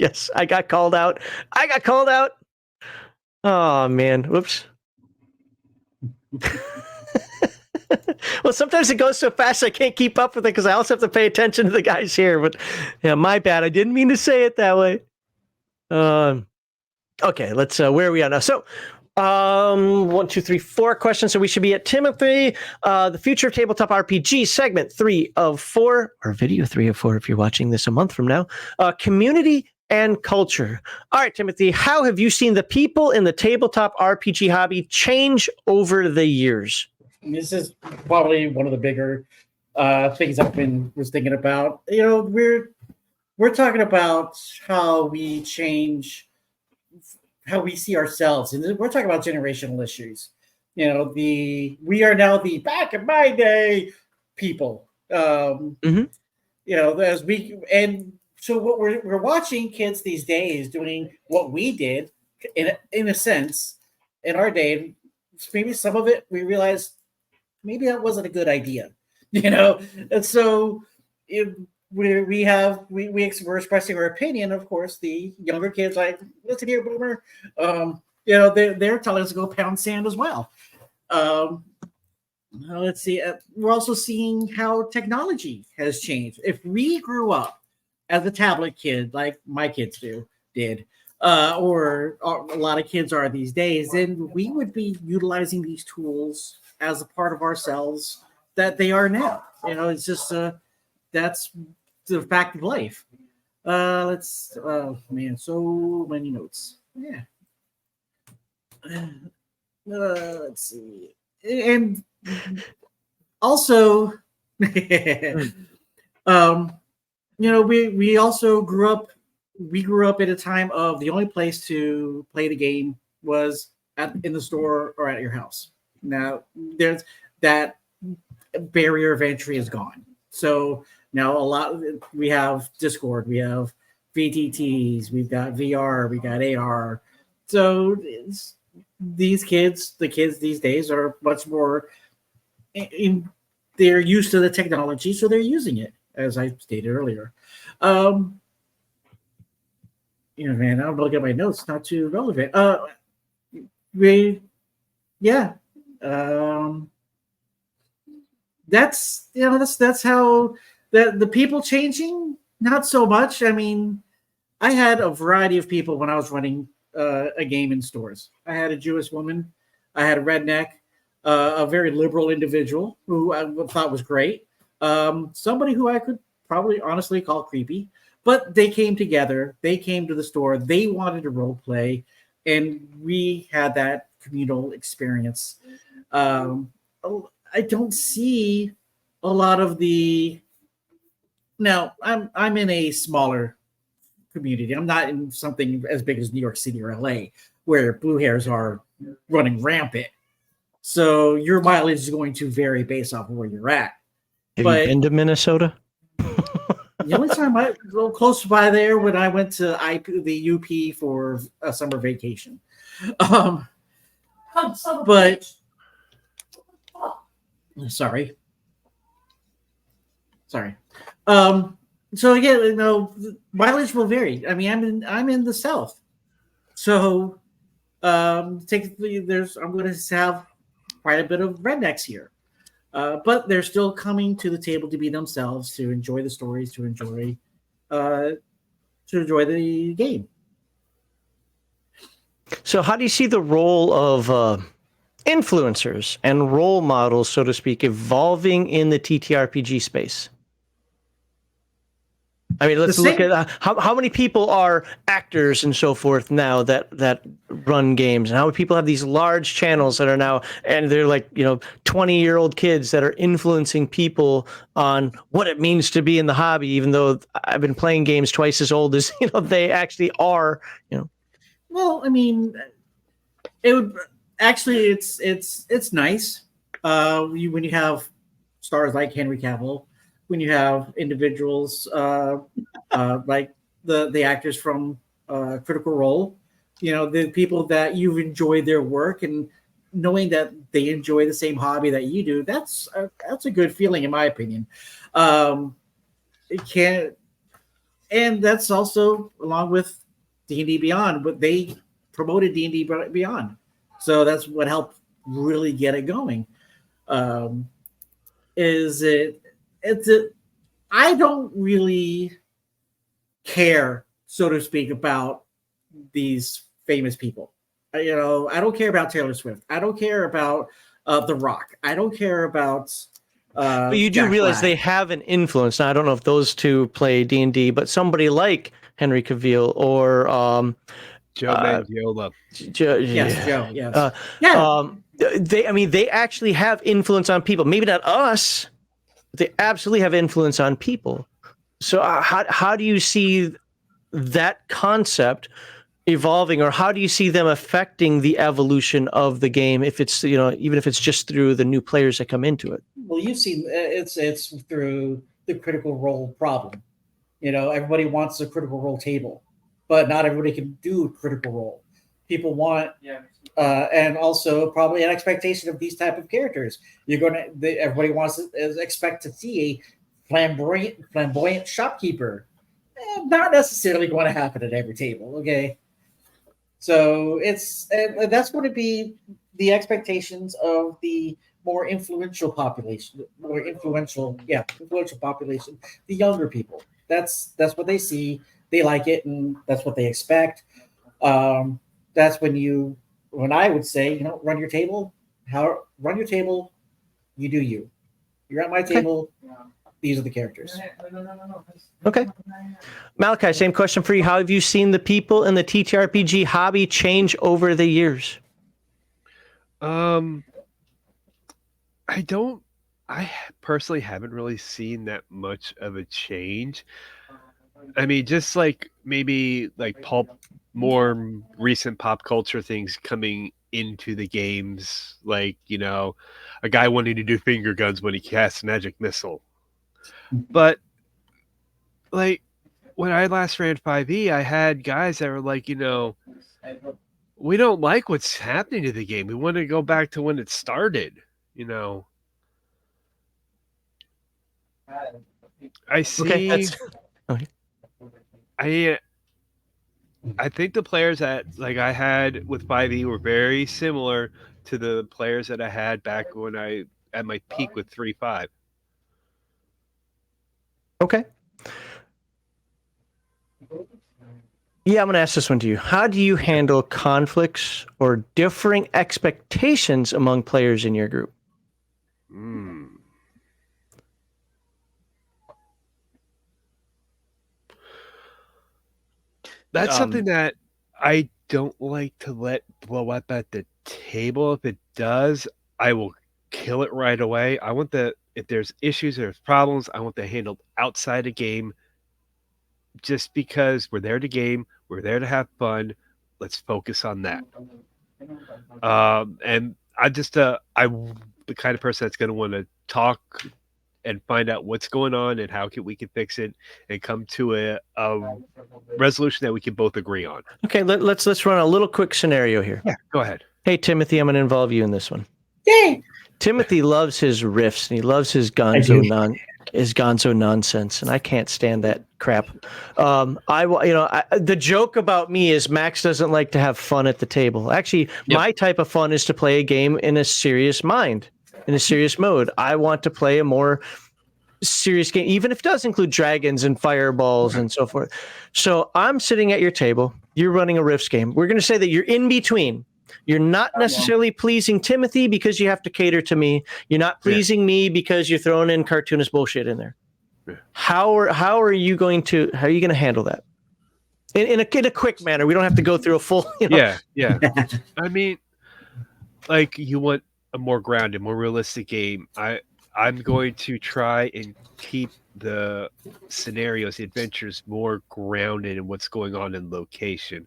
Yes, I got called out. Oh, man. Whoops. Well, sometimes it goes so fast I can't keep up with it because I also have to pay attention to the guys here. But yeah, my bad. I didn't mean to say it that way. Okay, let's. Where are we at now? So, 1, 2, 3, 4 questions. So we should be at Timothy, the future of tabletop RPG, segment 3 of 4, or video 3 of 4 if you're watching this a month from now. Community and culture. All right, Timothy, how have you seen the people in the tabletop RPG hobby change over the years? This is probably one of the bigger things was thinking about. You know, we're talking about how we change, how we see ourselves, and we're talking about generational issues. You know, we are now the back in my day people. You know, so what we're watching kids these days doing what we did in a sense in our day. Maybe some of it we realized maybe that wasn't a good idea, you know. And so we're expressing our opinion. Of course, the younger kids like, listen here, boomer. You know, they're telling us to go pound sand as well. Let's see. We're also seeing how technology has changed. If we grew up as a tablet kid, like my kids did, or a lot of kids are these days, then we would be utilizing these tools as a part of ourselves that they are now. You know, it's just that's the fact of life. Oh man, so many notes. Yeah. Let's see. And also, you know, we also grew up at a time of the only place to play the game was in the store or at your house. Now there's that barrier of entry is gone. So now we have Discord, we have VTTs, we've got VR, we got AR. So the kids these days are much more they're used to the technology, so they're using it, as I stated earlier. You know, man, I'm looking at my notes, not too relevant. That's how the people changing, not so much. I mean, I had a variety of people when I was running a game in stores. I had a Jewish woman, I had a redneck, a very liberal individual who I thought was great, somebody who I could probably honestly call creepy, but they came together, they came to the store, they wanted to role play, and we had that communal experience. I don't see a lot of now I'm in a smaller community. I'm not in something as big as New York City or LA where blue hairs are running rampant. So your mileage is going to vary based off of where you're at. Have you been to Minnesota? The only time I go close by there when I went to the UP for a summer vacation. But sorry. So again, you know, mileage will vary. I mean, I'm in the South, so technically I'm going to have quite a bit of rednecks here, but they're still coming to the table to be themselves, to enjoy the stories, to enjoy the game. So, how do you see the role of influencers and role models, so to speak, evolving in the TTRPG space? I mean, let's look at how many people are actors and so forth now that run games, and how many people have these large channels that are now, and they're like, you know, 20-year-old kids that are influencing people on what it means to be in the hobby, even though I've been playing games twice as old as, you know, they actually are, you know. Well, I mean, it would actually, it's nice when you have stars like Henry Cavill, when you have individuals like the actors from Critical Role, you know, the people that you've enjoyed their work, and knowing that they enjoy the same hobby that you do, that's a good feeling, in my opinion. and that's also along with D&D Beyond, but they promoted D&D Beyond, so that's what helped really get it going. Is it? It's it. I don't really care, so to speak, about these famous people. You know, I don't care about Taylor Swift. I don't care about The Rock. I don't care about. But you do Jack realize Black. they have an influence. Now, I don't know if those two play D&D, but somebody like Henry Cavill or Joe Manganiello. Yes, Joe. Yes. Yeah. they actually have influence on people. Maybe not us. But they absolutely have influence on people. So how do you see that concept evolving, or how do you see them affecting the evolution of the game? If it's, you know, even if it's just through the new players that come into it. Well, you've seen it's through the critical role problem. You know, everybody wants a critical role table, but not everybody can do critical role. People want, and also probably an expectation of these type of characters. Everybody wants is expect to see a flamboyant shopkeeper. Not necessarily going to happen at every table. Okay, so that's going to be the expectations of the more influential population, influential population, the younger people. That's what they see. They like it, and that's what they expect. That's when I would say, you know, run your table. Run your table? You do you. You're at my table. These are the characters. Okay. Malachi, same question for you. How have you seen the people in the TTRPG hobby change over the years? I personally haven't really seen that much of a change. I mean, just like maybe like more recent pop culture things coming into the games, like, you know, a guy wanting to do finger guns when he casts magic missile. But like when I last ran 5e, I had guys that were like, you know, we don't like what's happening to the game. We want to go back to when it started, you know. I see. Okay. I think the players that like I had with 5e were very similar to the players that I had back when I at my peak with 3.5. Okay. Yeah, I'm going to ask this one to you. How do you handle conflicts or differing expectations among players in your group? That's something that I don't like to let blow up at the table. If it does, I will kill it right away. I want if there's issues or there's problems, I want that handled outside the game. Just because we're there to game, we're there to have fun. Let's focus on that. And I'm the kind of person that's going to want to talk and find out what's going on and how we can fix it and come to a resolution that we can both agree on. Okay, let's run a little quick scenario here. Yeah, go ahead. Hey, Timothy, I'm going to involve you in this one. Yay! Timothy loves his riffs and he loves his gonzo nonsense, and I can't stand that crap. The joke about me is Max doesn't like to have fun at the table. Actually, my type of fun is to play a game in a serious mind, in a serious mode. I want to play a more serious game, even if it does include dragons and fireballs and so forth. So I'm sitting at your table. You're running a riffs game. We're going to say that you're in between. You're not necessarily pleasing Timothy because you have to cater to me. You're not pleasing me because you're throwing in cartoonist bullshit in there. Yeah. How are you going to handle that? In a quick manner. We don't have to go through a full. Yeah. I mean, like, you want a more grounded, more realistic game. I'm going to try and keep the scenarios, the adventures more grounded in what's going on in location,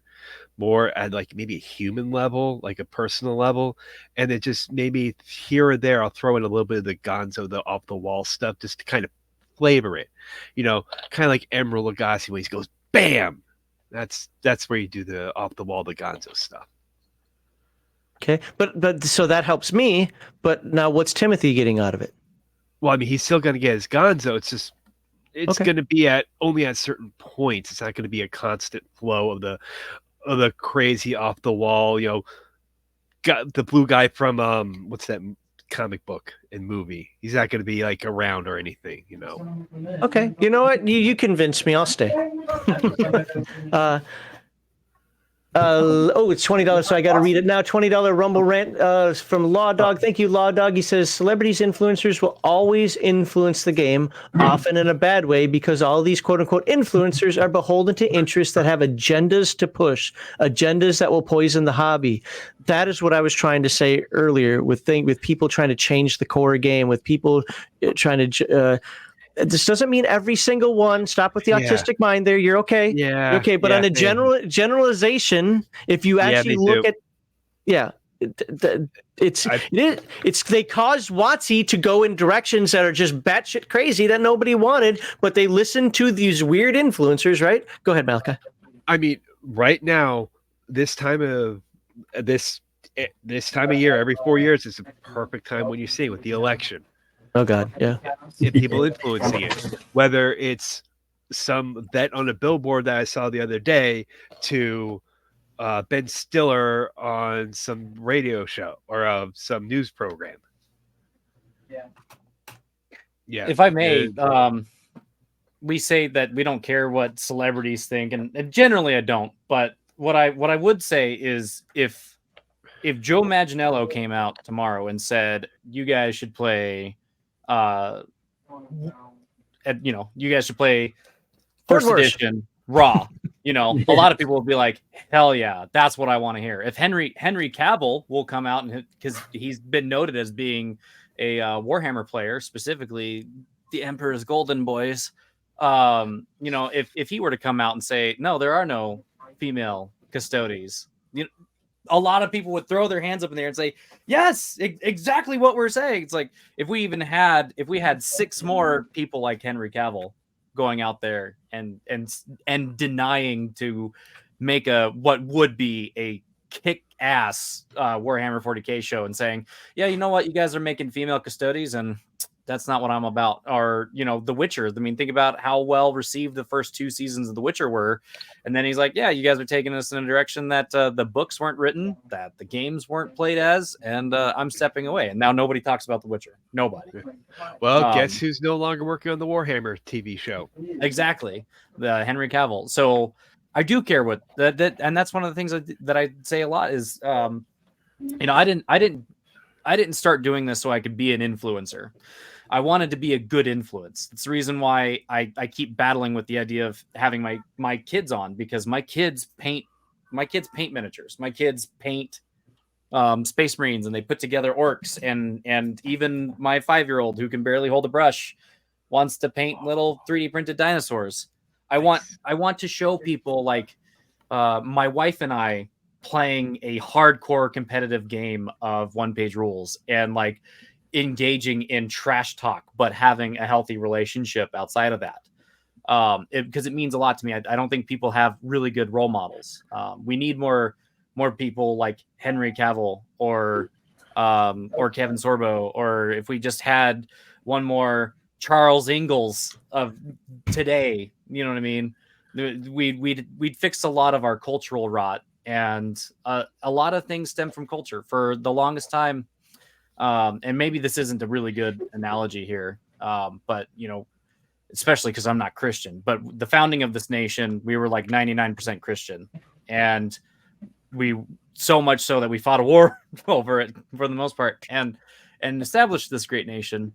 more at like maybe a human level, like a personal level, and then just maybe here or there I'll throw in a little bit of the gonzo, the off the wall stuff, just to kind of flavor it, you know, kind of like Emerald Lagasse when he goes bam. That's where you do the off the wall, the gonzo stuff. Okay, but so that helps me. But now, what's Timothy getting out of it? Well, I mean, he's still going to get his gonzo. It's just it's Okay. going to be only at certain points. It's not going to be a constant flow of the crazy off the wall, got the blue guy from what's that comic book and movie. He's not going to be like around or anything, Okay. You know what? You convinced me. I'll stay. It's $20, so I got to read it now. $20 Rumble rant from Law Dog. Thank you, Law Dog. He says celebrities, influencers will always influence the game, often in a bad way, because all these quote unquote influencers are beholden to interests that have agendas to push, agendas that will poison the hobby. That is what I was trying to say earlier with people trying to change the core game, with people trying to. This doesn't mean every single one. Stop with the autistic mind there. You're okay. Yeah. You're okay. But on a generalization, if you actually look at, it's they caused WotC to go in directions that are just batshit crazy that nobody wanted, but they listened to these weird influencers, right? Go ahead, Malachi. I mean, right now, this time of year, every 4 years, is a perfect time when you see with the election. Oh God, yeah. People influencing it, whether it's some bet on a billboard that I saw the other day to Ben Stiller on some radio show or some news program. Yeah. If I may, we say that we don't care what celebrities think, and generally I don't. But what I would say is if Joe Manganiello came out tomorrow and said you guys should play. You guys should play first edition Raw. A lot of people will be like, "Hell yeah, that's what I want to hear." If Henry Cavill will come out and because he's been noted as being a Warhammer player, specifically the Emperor's Golden Boys. If he were to come out and say, "No, there are no female custodies," a lot of people would throw their hands up in the air and say, yes, exactly what we're saying. It's like if we had 6 more people like Henry Cavill going out there and denying to make what would be a kick-ass Warhammer 40K show and saying, yeah, you know what, you guys are making female custodies and that's not what I'm about. Or, The Witcher. I mean, think about how well received the first 2 seasons of The Witcher were. And then he's like, yeah, you guys are taking us in a direction that the books weren't written, that the games weren't played as, and I'm stepping away. And now nobody talks about The Witcher. Nobody. Well, guess who's no longer working on the Warhammer TV show? Exactly. The Henry Cavill. So I do care what that and that's one of the things that I say a lot is, I didn't start doing this so I could be an influencer. I wanted to be a good influence. It's the reason why I keep battling with the idea of having my kids on, because my kids paint miniatures. My kids paint Space Marines, and they put together orcs, and even my 5-year-old who can barely hold a brush wants to paint little 3D printed dinosaurs. I want to show people like my wife and I playing a hardcore competitive game of one-page rules and like engaging in trash talk, but having a healthy relationship outside of that. Because it means a lot to me. I don't think people have really good role models. We need more people like Henry Cavill or Kevin Sorbo, or if we just had one more Charles Ingalls of today, you know what I mean? We'd fix a lot of our cultural rot, and a lot of things stem from culture. For the longest time, and maybe this isn't a really good analogy here, but especially because I'm not Christian, but the founding of this nation, we were like 99% Christian, and we so much so that we fought a war over it for the most part, and established this great nation.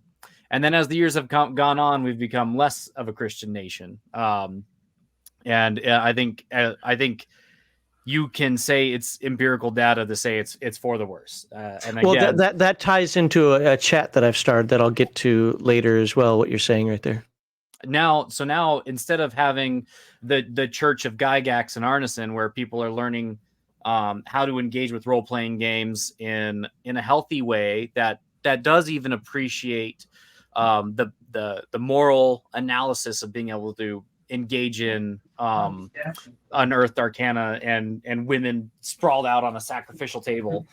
And then as the years have gone on, we've become less of a Christian nation. And I think you can say it's empirical data to say it's for the worse. And again, well, that ties into a chat that I've started that I'll get to later as well. What you're saying right there. Now instead of having the Church of Gygax and Arneson, where people are learning how to engage with role playing games in a healthy way that does even appreciate the moral analysis of being able to engage in unearthed arcana and women sprawled out on a sacrificial table.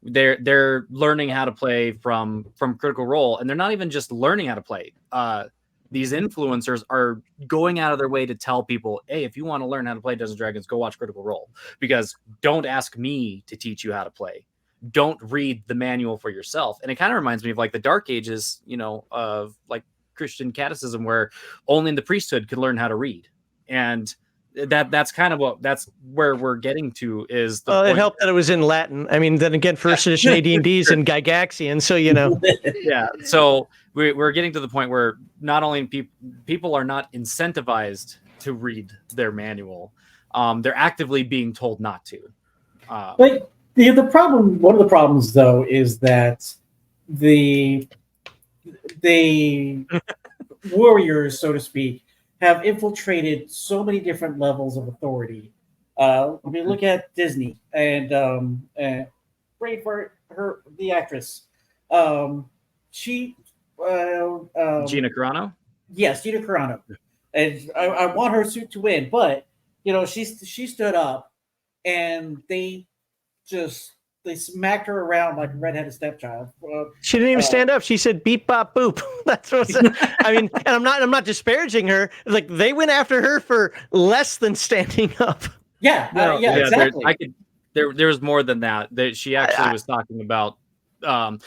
They're learning how to play from Critical Role, and they're not even just learning how to play. these influencers are going out of their way to tell people, hey, if you want to learn how to play Dungeons and Dragons, go watch Critical Role, because don't ask me to teach you how to play. Don't read the manual for yourself. And it kind of reminds me of like the Dark Ages, of like Christian catechism, where only in the priesthood could learn how to read. And that's kind of that's where we're getting to is the it helped that it was in Latin. I mean, then again, first edition AD&D is in Gygaxian, so yeah. So we're getting to the point where not only people are not incentivized to read their manual, they're actively being told not to. But the problem, one of the problems though, is that the warriors, so to speak, have infiltrated so many different levels of authority. I mean, look at Disney and great for her, the actress. She Gina Carano. Yes, Gina Carano, and I want her suit to win, but she stood up, and they smacked her around like a redheaded stepchild. She didn't even stand up. She said beep bop boop. That's what I mean, and I'm not disparaging her. Like, they went after her for less than standing up. Yeah, exactly. There's more than that. She actually was talking about to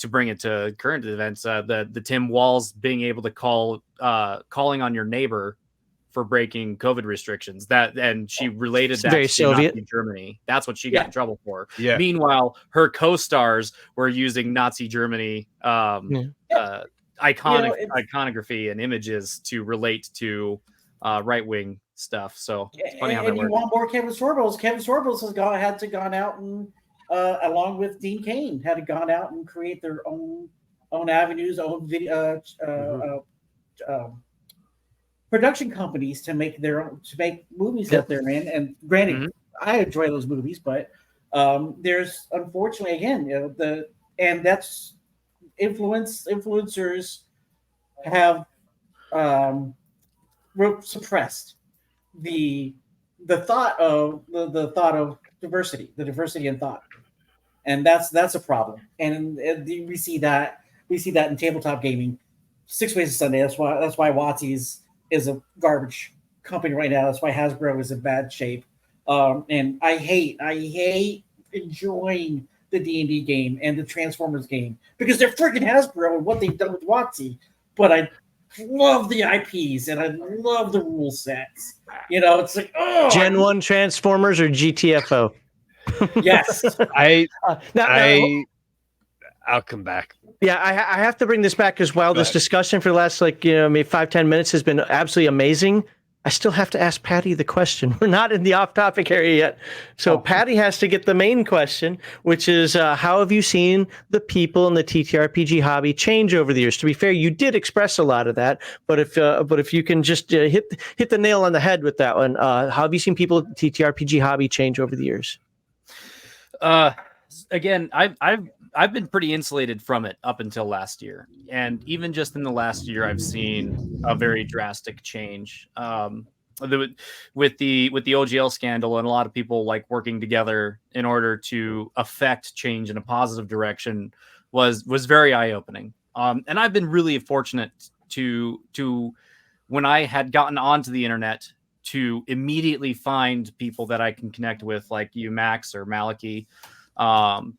bring it to current events. The Tim Walz being able to calling on your neighbor for breaking COVID restrictions. And she related that to Soviet. Nazi Germany. That's what she got in trouble for. Yeah. Meanwhile, her co-stars were using Nazi Germany iconography and images to relate to right-wing stuff. So it's funny how that works. And you want more Kevin Sorbo's. Kevin Sorbo's has gone out and along with Dean Cain had gone out and create their own avenues, own video production companies to make movies that they're in. And granted, I enjoy those movies, but there's unfortunately again that's influencers have suppressed the thought of diversity in thought, and that's a problem. And we see that in tabletop gaming. 6 Ways to Sunday. That's why WotC is a garbage company right now. That's why Hasbro is in bad shape. And I hate enjoying the D&D game and the Transformers game because they're freaking Hasbro and what they've done with WotC. But I love the IPs and I love the rule sets. It's like, Gen 1 Transformers or GTFO? Yes. I'll come back. Yeah, I have to bring this back because while this discussion for the last maybe 5-10 minutes has been absolutely amazing, I still have to ask Patty the question. We're not in the off-topic area yet. So Patty has to get the main question, which is how have you seen the people in the TTRPG hobby change over the years? To be fair, you did express a lot of that, but if you can just hit the nail on the head with that one, how have you seen people in the TTRPG hobby change over the years? Again, I've been pretty insulated from it up until last year, and even just in the last year, I've seen a very drastic change. With the OGL scandal and a lot of people like working together in order to affect change in a positive direction was very eye-opening. And I've been really fortunate to when I had gotten onto the internet to immediately find people that I can connect with, like you, Max, or Maliki.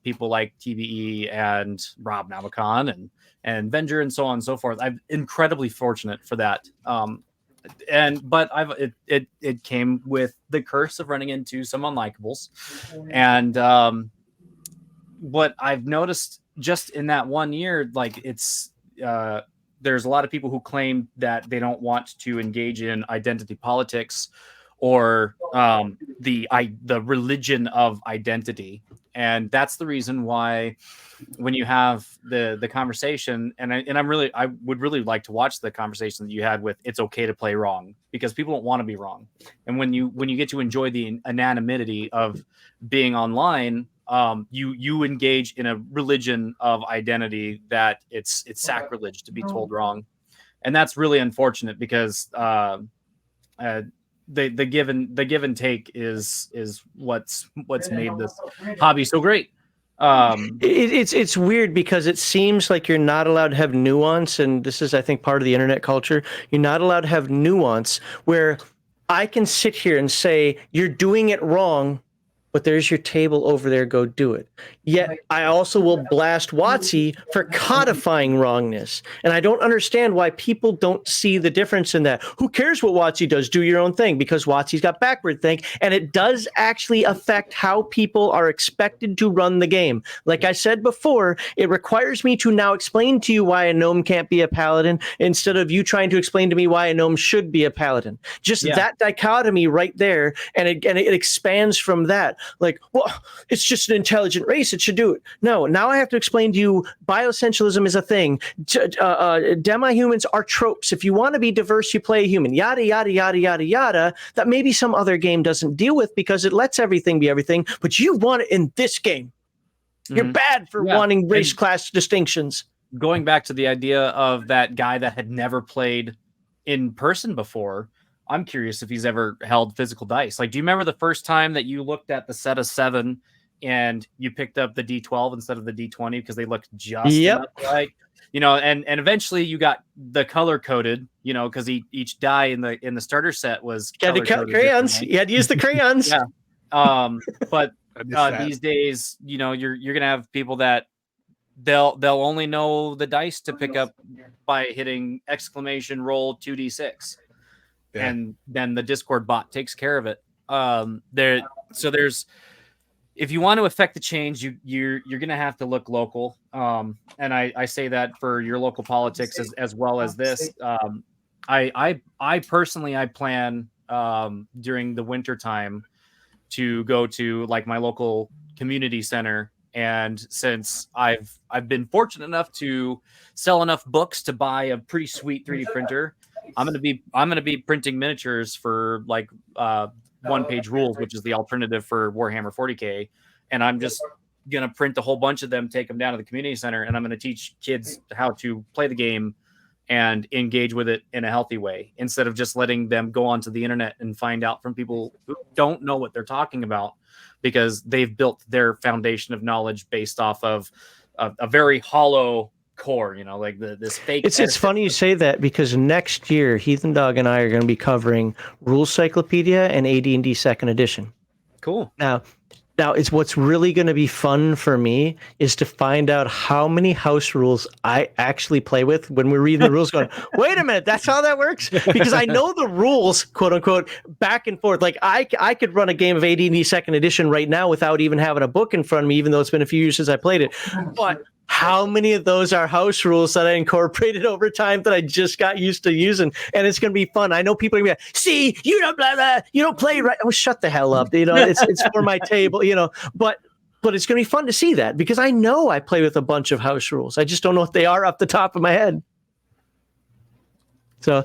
People like TBE and Rob Navacon and Venger and so on and so forth. I'm incredibly fortunate for that. But it came with the curse of running into some unlikables. And what I've noticed just in that 1 year, like there's a lot of people who claim that they don't want to engage in identity politics or the religion of identity. And that's the reason why when you have the conversation, and I would really like to watch the conversation that you had with It's Okay to Play Wrong, because people don't want to be wrong. And when you get to enjoy the anonymity of being online, you engage in a religion of identity that it's sacrilege to be told wrong. And that's really unfortunate because the give and take is what's made this hobby so great. It's weird because it seems like you're not allowed to have nuance, and this is, I think, part of the internet culture. You're not allowed to have nuance where I can sit here and say you're doing it wrong, but there's your table over there, go do it. Yet I also will blast WotC for codifying wrongness. And I don't understand why people don't see the difference in that. Who cares what WotC does? Do your own thing, because WotC's got backward think, and it does actually affect how people are expected to run the game. Like I said before, it requires me to now explain to you why a gnome can't be a paladin instead of you trying to explain to me why a gnome should be a paladin. Just that dichotomy right there, and it expands from that. Like, well, it's just an intelligent race. It should do it. No, now I have to explain to you bioessentialism is a thing. Demi-humans are tropes. If you want to be diverse, you play a human. Yada, yada, yada, yada, yada. That maybe some other game doesn't deal with because it lets everything be everything, but you want it in this game. You're bad for wanting race class distinctions. Going back to the idea of that guy that had never played in person before, I'm curious if he's ever held physical dice. Like, do you remember the first time that you looked at the set of 7 and you picked up the D12 instead of the D20 because they looked just enough like, you know, and eventually you got the color coded, you know, because each die in the starter set was crayons. You had to use the crayons. But these days, you know, you're gonna have people that they'll only know the dice to pick up by hitting exclamation roll 2d6. And then the Discord bot takes care of it. There's if you want to affect the change, you're gonna have to look local. And I say that for your local politics as well as this. I personally plan during the winter time to go to like my local community center. And since I've been fortunate enough to sell enough books to buy a pretty sweet 3D printer, I'm gonna be printing miniatures for like one-page rules, which is the alternative for Warhammer 40K, and I'm just gonna print a whole bunch of them, take them down to the community center, and I'm gonna teach kids how to play the game and engage with it in a healthy way instead of just letting them go onto the internet and find out from people who don't know what they're talking about because they've built their foundation of knowledge based off of a very hollow core, you know, like this fake. It's funny you say that because next year Heathen Dog and I are going to be covering Rules Cyclopedia and AD&D Second Edition. Cool. Now it's what's really going to be fun for me is to find out how many house rules I actually play with when we're reading the rules going, wait a minute, that's how that works? Because I know the rules, quote unquote, back and forth. Like I could run a game of AD&D Second Edition right now without even having a book in front of me, even though it's been a few years since I played it. But how many of those are house rules that I incorporated over time that I just got used to using? And it's going to be fun. I know people are going to be like, see, you don't blah, blah, you don't play right. Oh, shut the hell up. You know, it's for my table, you know, but it's going to be fun to see that because I know I play with a bunch of house rules. I just don't know what they are off the top of my head. So,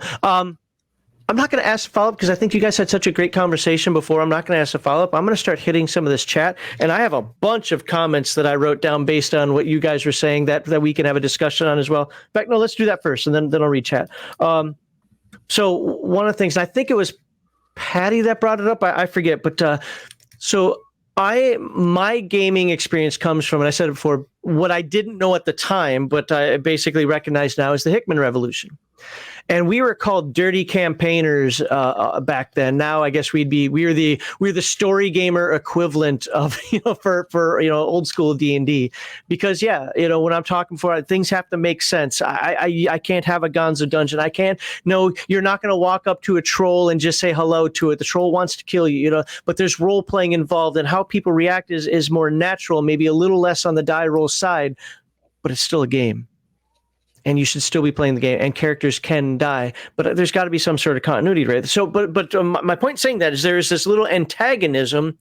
I'm not going to ask a follow-up because I think you guys had such a great conversation before. I'm not going to ask a follow-up. I'm going to start hitting some of this chat. And I have a bunch of comments that I wrote down based on what you guys were saying that we can have a discussion on as well. In fact, no, let's do that first, and then I'll read chat. So one of the things, I think it was Patty that brought it up. I forget. But my gaming experience comes from, and I said it before, what I didn't know at the time, but I basically recognize now is the Hickman Revolution. And we were called dirty campaigners back then. Now I guess we're the story gamer equivalent of, you know, for you know, old school D&D, because you know, when I'm talking for things have to make sense. I can't have a Gonzo dungeon. I can't. No, you're not going to walk up to a troll and just say hello to it. The troll wants to kill you, you know. But there's role playing involved, and how people react is more natural, maybe a little less on the die roll side, but it's still a game. And you should still be playing the game, and characters can die, but there's got to be some sort of continuity, right? So, but my point in saying that is there is this little antagonism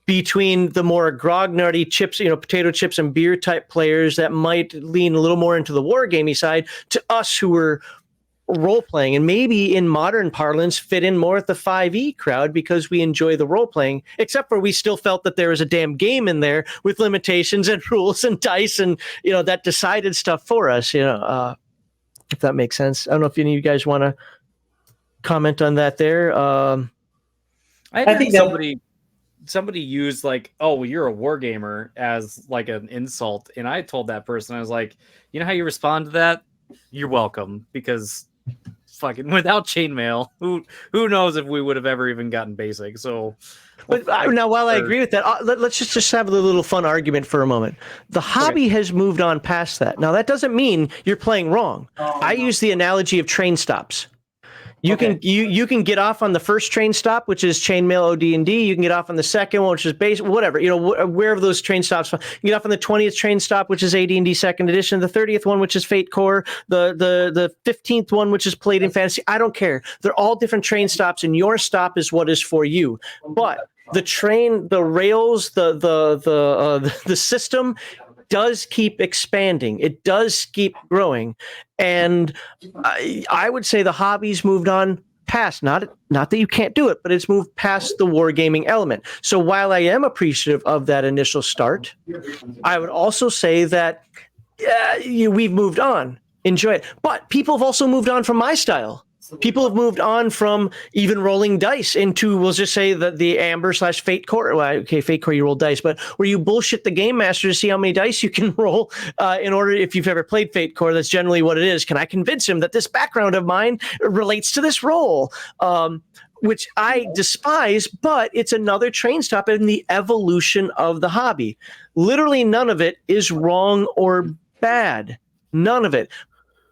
between the more grognardy chips, you know, potato chips and beer type players that might lean a little more into the wargamey side to us who were role playing, and maybe in modern parlance fit in more at the 5e crowd because we enjoy the role playing, except for we still felt that there was a damn game in there with limitations and rules and dice and, you know, that decided stuff for us, you know, if that makes sense. I don't know if any of you guys want to comment on that there. I think somebody somebody used like, "Oh, well, you're a wargamer" as like an insult, and I told that person, I was like, "You know how you respond to that? You're welcome, because fucking without chainmail, who knows if we would have ever even gotten basic." So, But now, while I agree with that, let's just have a little fun argument for a moment. The hobby has moved on past that. Now, that doesn't mean you're playing wrong. I use the analogy of train stops. You can get off on the first train stop, which is chainmail OD&D. You can get off on the second one, which is base, whatever. Wherever those train stops. You get off on the 20th train stop, which is AD&D second edition. The 30th one, which is Fate Core. The 15th one, which is Palladium Fantasy. I don't care. They're all different train stops, and your stop is what is for you. But the train, the rails, the system does keep expanding. It does keep growing. And I would say the hobby's moved on past, not that you can't do it, but it's moved past the wargaming element. So while I am appreciative of that initial start, I would also say that we've moved on. Enjoy it. But people have also moved on from my style. People have moved on from even rolling dice into, we'll just say, the Amber / Fate Core. Well, okay, Fate Core, you roll dice, but where you bullshit the game master to see how many dice you can roll in order, if you've ever played Fate Core, that's generally what it is. Can I convince him that this background of mine relates to this roll? Which I despise, but it's another train stop in the evolution of the hobby. Literally none of it is wrong or bad. None of it.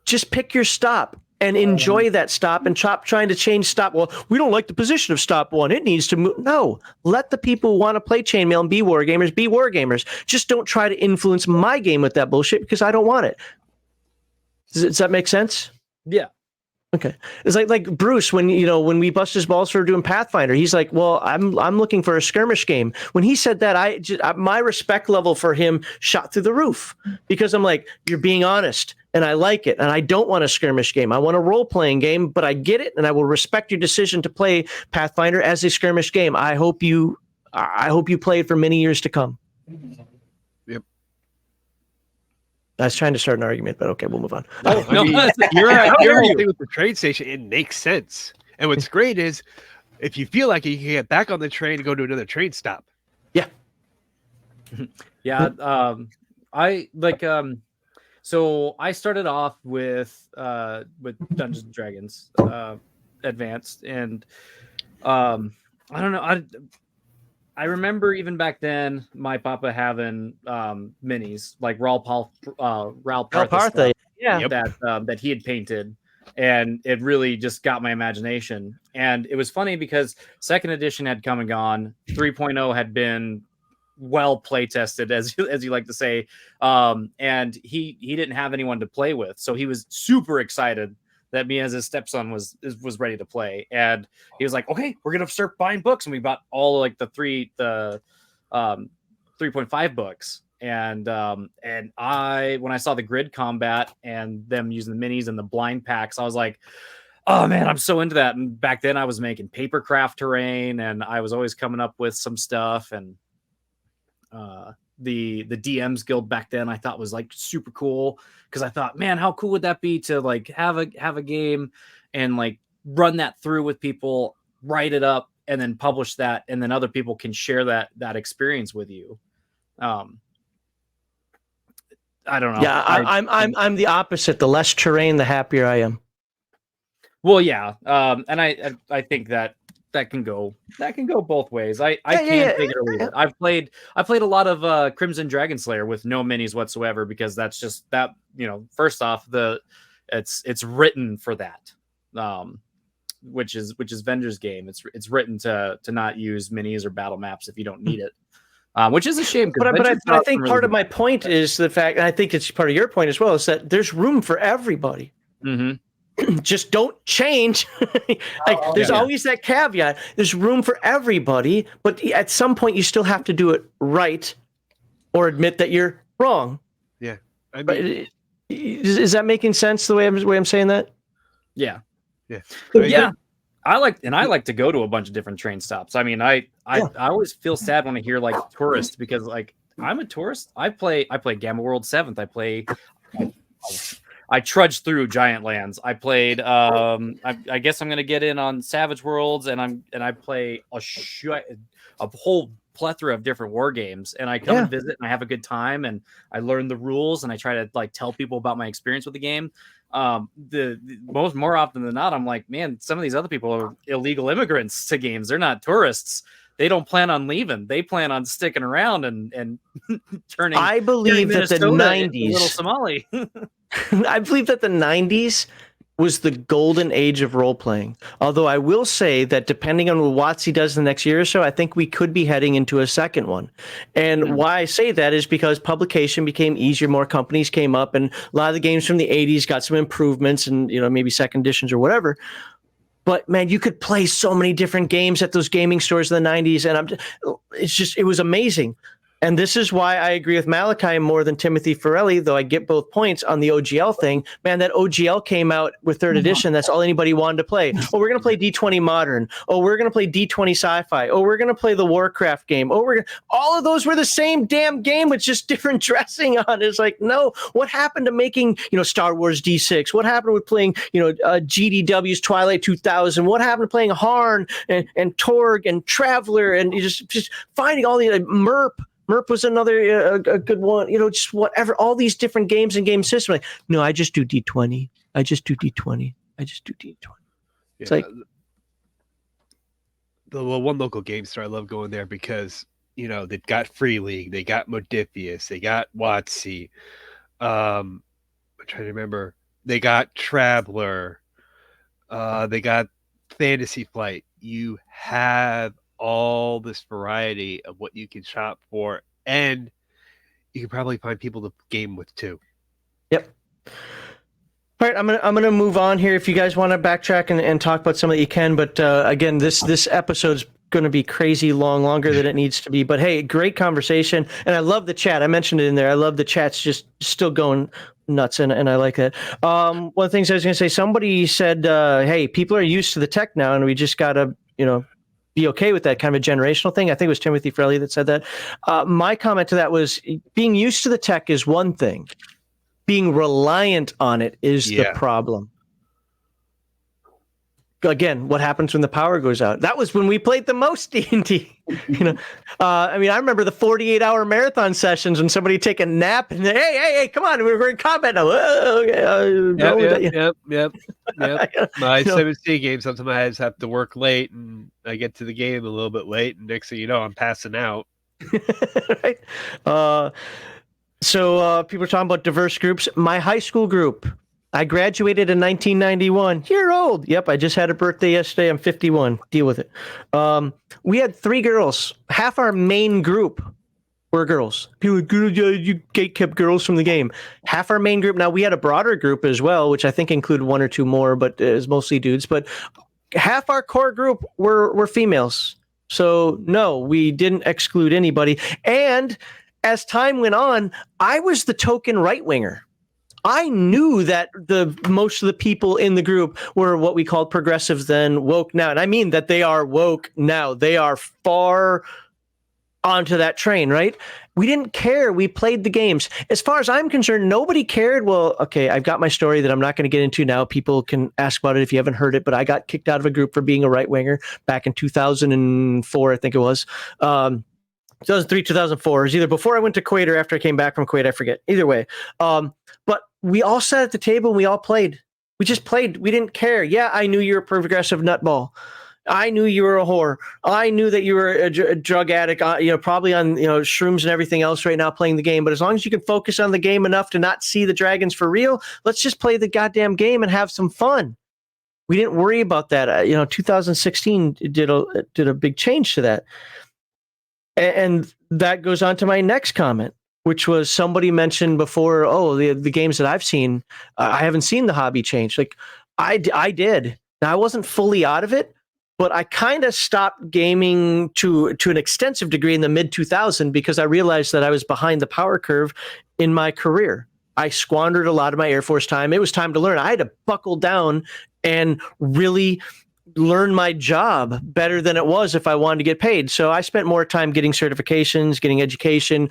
Just pick your stop and enjoy that stop, and stop trying to change stop. Well, we don't like the position of stop one. It needs to move. No, let the people who want to play chainmail and be wargamers. Just don't try to influence my game with that bullshit, because I don't want it. Does that make sense? Yeah. Okay. It's like Bruce, when we bust his balls for doing Pathfinder, he's like, well, I'm looking for a skirmish game. When he said that, my respect level for him shot through the roof, because I'm like, you're being honest. And I like it. And I don't want a skirmish game. I want a role-playing game, but I get it, and I will respect your decision to play Pathfinder as a skirmish game. I hope you play it for many years to come. Yep. I was trying to start an argument, but okay, we'll move on. No, I mean, your whole thing with the train station, it makes sense. And what's great is, if you feel like it, you can get back on the train and go to another train stop. Yeah. Yeah. So I started off with Dungeons and Dragons Advanced, and I don't know. I remember even back then my papa having minis like Raul Partha, that he had painted, and it really just got my imagination. And it was funny because second edition had come and gone. 3.0 had been well play tested, as you like to say, and he didn't have anyone to play with, so he was super excited that me as his stepson was ready to play. And he was like, okay, we're gonna start buying books, and we bought all like the 3.5 books. And when I saw the grid combat and them using the minis and the blind packs, I was like, oh man, I'm so into that. And back then I was making papercraft terrain, and I was always coming up with some stuff. And the DMs guild back then I thought was like super cool, because I thought, man, how cool would that be to like have a game and like run that through with people, write it up, and then publish that, and then other people can share that experience with you. I don't know. Yeah, I'm the opposite. The less terrain, the happier I am. Well, yeah, and I think that can go both ways. I can't take it or leave it. I played a lot of Crimson Dragon Slayer with no minis whatsoever, because that's just that, first off, it's written for that, which is Venger's game. It's written to not use minis or battle maps if you don't need it, which is a shame. But I think part of my point is the fact, and I think it's part of your point as well, is that there's room for everybody. Mm-hmm. Just don't change. There's always that caveat. There's room for everybody, but at some point you still have to do it right, or admit that you're wrong. Yeah, I mean, is that making sense the way I'm saying that? Yeah, yeah, yeah. I like to go to a bunch of different train stops. I mean, I always feel sad when I hear like tourists, because like I'm a tourist. I play Gamma World 7th. I trudged through Giant Lands. I played. I guess I'm gonna get in on Savage Worlds, and I play a whole plethora of different war games. And I come and visit, and I have a good time, and I learn the rules, and I try to like tell people about my experience with the game. More often than not, I'm like, man, some of these other people are illegal immigrants to games. They're not tourists. They don't plan on leaving. They plan on sticking around and turning. I believe that the 90s, little Somali. I believe that the 90s was the golden age of role playing. Although I will say that depending on what WotC does the next year or so, I think we could be heading into a second one. And why I say that is because publication became easier, more companies came up, and a lot of the games from the 80s got some improvements and, you know, maybe second editions or whatever. But man, you could play so many different games at those gaming stores in the 90s, and it was amazing. And this is why I agree with Malachi more than Timothy Farrelly, though I get both points on the OGL thing. Man, that OGL came out with 3rd edition. That's all anybody wanted to play. Oh, we're going to play D20 Modern. Oh, we're going to play D20 Sci-Fi. Oh, we're going to play the Warcraft game. Oh, all of those were the same damn game with just different dressing on. It's like, no, what happened to making, you know, Star Wars D6? What happened with playing, you know, GDW's Twilight 2000? What happened to playing Harn and Torg and Traveler and just finding all the MERP? MERP was another a good one, you know, just whatever, all these different games and game systems. Like, no, I just do D20. I just do D20. I just do D20. It's like the one local game store. I love going there because, you know, they've got Free League, they got Modifius, they got WotC. I'm trying to remember. They got Traveler. They got Fantasy Flight. You have all this variety of what you can shop for, and you can probably find people to game with too. Yep. All right, I'm gonna move on here. If you guys want to backtrack and talk about some of that, you can. But again, this episode's going to be crazy longer than it needs to be. But hey, great conversation, and I love the chat. I mentioned it in there. I love the chat's just still going nuts, and I like that. One of the things I was going to say, somebody said, hey, people are used to the tech now, and we just got to, you know, be okay with that, kind of a generational thing. I think it was Timothy Frelly that said that. My comment to that was, being used to the tech is one thing. Being reliant on it is the problem. Again, what happens when the power goes out? That was when we played the most D&D. You know, I mean, I remember the 48-hour marathon sessions when somebody take a nap and hey, come on, we're in combat now. Yep. My 7C game, sometimes I just have to work late, and I get to the game a little bit late, and next thing you know, I'm passing out. Right. So people are talking about diverse groups. My high school group. I graduated in 1991. You're old. Yep, I just had a birthday yesterday. I'm 51. Deal with it. We had 3 girls. Half our main group were girls. People, you kept girls from the game. Half our main group. Now, we had a broader group as well, which I think included 1 or 2 more, but it was mostly dudes. But half our core group were females. So, no, we didn't exclude anybody. And as time went on, I was the token right-winger. I knew that most of the people in the group were what we called progressives then, woke now. And I mean that they are woke now. They are far onto that train, right? We didn't care. We played the games. As far as I'm concerned, nobody cared. Well, okay, I've got my story that I'm not going to get into now. People can ask about it if you haven't heard it, but I got kicked out of a group for being a right-winger back in 2004, I think it was. 2003, 2004. It was either before I went to Kuwait or after I came back from Kuwait. I forget. Either way. But we all sat at the table and we all played. We just played. We didn't care. Yeah, I knew you were a progressive nutball. I knew you were a whore. I knew that you were a drug addict, probably on, shrooms and everything else right now playing the game. But as long as you can focus on the game enough to not see the dragons for real, let's just play the goddamn game and have some fun. We didn't worry about that. 2016 did a big change to that. And that goes on to my next comment, which was somebody mentioned before, the games that I've seen, I haven't seen the hobby change. Like I did. Now, I wasn't fully out of it, but I kind of stopped gaming to an extensive degree in the mid-2000s because I realized that I was behind the power curve in my career. I squandered a lot of my Air Force time. It was time to learn. I had to buckle down and really learn my job better than it was if I wanted to get paid. So I spent more time getting certifications, getting education,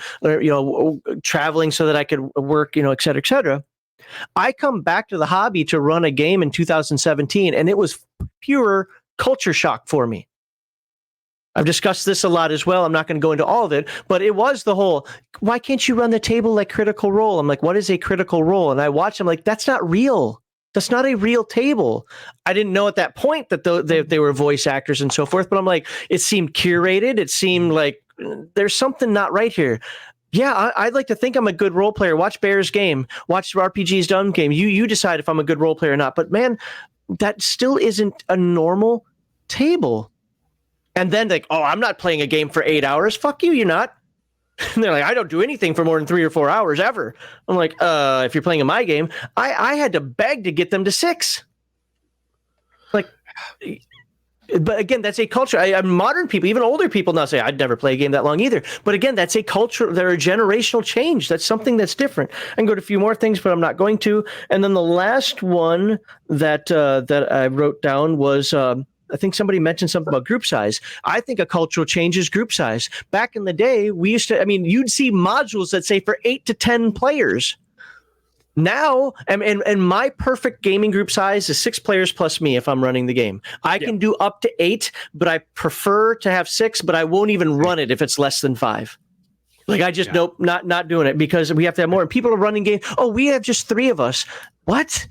traveling so that I could work, et cetera, et cetera. I come back to the hobby to run a game in 2017, and it was pure culture shock for me. I've discussed this a lot as well. I'm not going to go into all of it, but it was the whole, why can't you run the table like Critical Role? I'm like, what is a Critical Role? And I watched, I'm like, that's not real. That's not a real table. I didn't know at that point that they were voice actors and so forth, but I'm like, it seemed curated. It seemed like there's something not right here. Yeah, I'd like to think I'm a good role player. Watch Bear's game. Watch RPG's Dumb game. You decide if I'm a good role player or not. But man, that still isn't a normal table. And then like, oh, I'm not playing a game for 8 hours. Fuck you, you're not. And they're like, I don't do anything for more than 3 or 4 hours ever. I'm like, if you're playing in my game, I had to beg to get them to 6. Like, but again, that's a culture. Modern people, even older people now say, I'd never play a game that long either. But again, that's a culture. They're a generational change. That's something that's different. I can go to a few more things, but I'm not going to. And then the last one that I wrote down was, I think somebody mentioned something about group size. I think a cultural change is group size. Back in the day, we used to, you'd see modules that say for 8 to 10 players. Now, and my perfect gaming group size is 6 players plus me if I'm running the game. I can do up to 8, but I prefer to have 6, but I won't even run it if it's less than 5. Like I just, nope, not doing it because we have to have more. And people are running games. Oh, we have just 3 of us. What?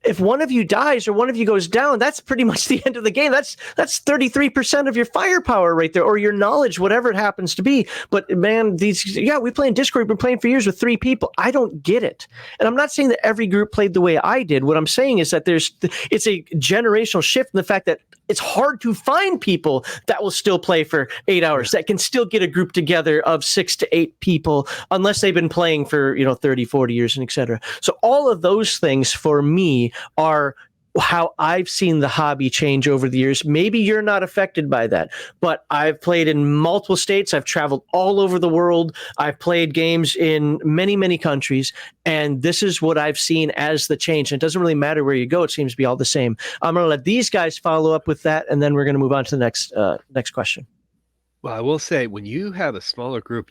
If one of you dies or one of you goes down, that's pretty much the end of the game. That's 33% of your firepower right there, or your knowledge, whatever it happens to be. But man, we play in Discord. We've been playing for years with 3 people. I don't get it. And I'm not saying that every group played the way I did. What I'm saying is that it's a generational shift in the fact that it's hard to find people that will still play for 8 hours, that can still get a group together of 6 to 8 people, unless they've been playing for 30, 40 years and et cetera. So all of those things for me are how I've seen the hobby change over the years. Maybe you're not affected by that, but I've played in multiple states. I've traveled all over the world. I've played games in many, many countries, and this is what I've seen as the change. And it doesn't really matter where you go. It seems to be all the same. I'm going to let these guys follow up with that, and then we're going to move on to the next question. Well, I will say, when you have a smaller group,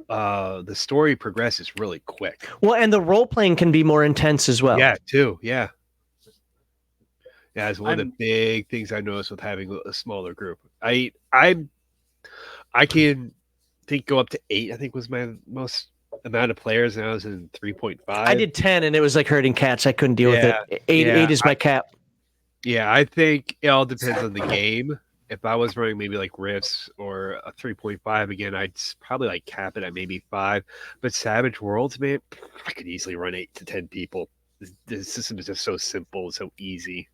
the story progresses really quick. Well, and the role playing can be more intense as well. Yeah, too. Yeah, it's one of the big things I noticed with having a smaller group. I can think go up to 8. I think was my most amount of players, and I was in 3.5. I did 10, and it was like herding cats. I couldn't deal with it. 8 is my cap. Yeah, I think it all depends on the game. If I was running maybe like Rifts or a 3.5 again, I'd probably like cap it at maybe 5. But Savage Worlds, man, I could easily run 8 to 10 people. The system is just so simple, so easy.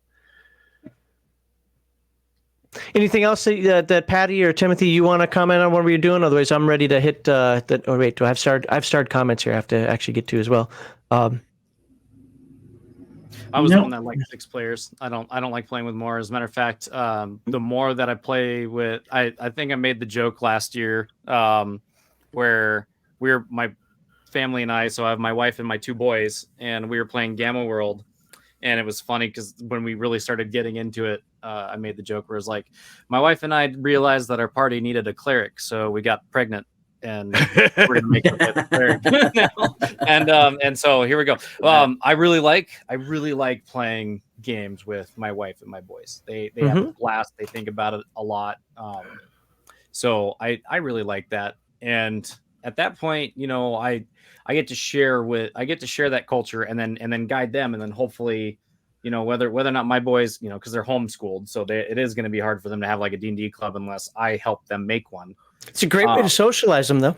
Anything else that Patty or Timothy you want to comment on what we're doing? Otherwise, I'm ready to hit that. Oh wait, do I have started? I've started comments here. I have to actually get to as well. I was the one that liked 6 players. I don't like playing with more. As a matter of fact, the more that I play with, I think I made the joke last year where my family and I, so I have my wife and my 2 boys, and we were playing Gamma World. And it was funny because when we really started getting into it, I made the joke where it was like, my wife and I realized that our party needed a cleric, so we got pregnant. And we're gonna make it cleric now. And so here we go. I really like playing games with my wife and my boys. They have a blast. They think about it a lot. So I really like that. And at that point, I get to share that culture and then guide them, and then hopefully, whether or not my boys, because they're homeschooled, so it is going to be hard for them to have like a D&D club unless I help them make one. It's a great way to socialize them, though.